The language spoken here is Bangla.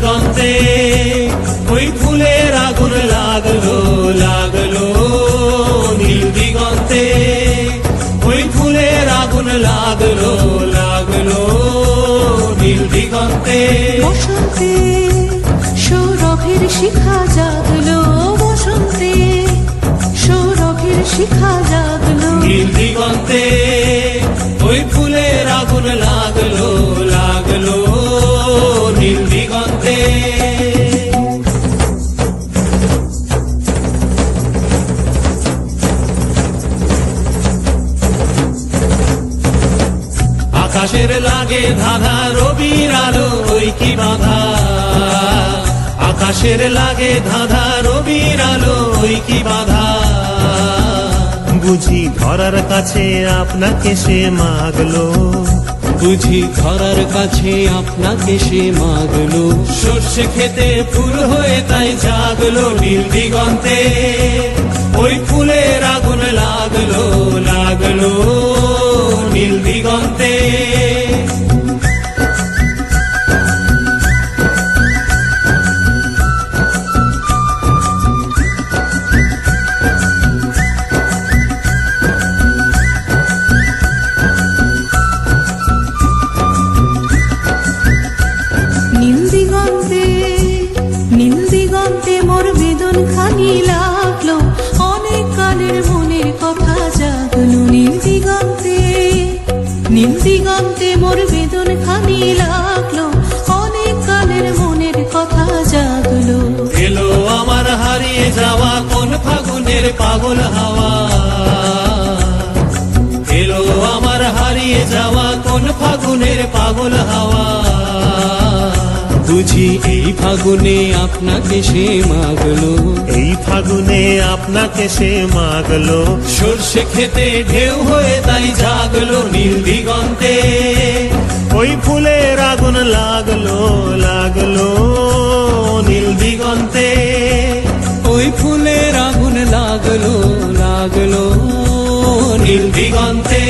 দিগন্তে ওই ফুলের আগুন লাগলো লাগলো নীল দিগন্তে ওই ফুলের আগুন লাগলো লাগলো নীল দিগন্তে বসন্তে সৌরভের শিখা জাগলো বসন্তে সৌরভের শিখা জাগলো নীল দিগন্তে ওই ফুলের আগুন লাগলো লাগলো নীল দিগন্তে আকাশের লাগে ধাঁধা রবির আলো ওই কি বাধা আকাশের লাগে ধাঁধা রবির আলো ওই কি বাধা বুঝি ধরার কাছে আপনাকে সে মাগলো বুঝি ধরার কাছে আপনাকে সে মাগলো সর্ষে খেতে ফুল হয়ে তাই জাগলো নীল দিগন্তে ওই ফুলের আগুন লাগলো লাগলো নীল দিগন্তে নীল দিগন্তে মোর বেদন খানি লাগলো অনেক কালের মনের কথা জাগলো নীল দিগন্তে মোর বেদন খানি লাগলো অনেক কালের মনের কথা জাগলো এলো আমার হারিয়ে যাওয়া কোন ফাগুনের পাগল হাওয়া এলো আমার হারিয়ে যাওয়া কোন ফাগুনের পাগল হাওয়া বুঝি এই ফাগুনে আপনাকে সে মাগলো এই ফাগুনে আপনাকে সে মাগলো সর্ষে খেতে ঢেউ হয়ে তাই জাগলো নীল দিগন্তে ওই ফুলের আগুন লাগলো লাগলো নীল দিগন্তে ওই ফুলের আগুন লাগলো লাগলো নীল দিগন্তে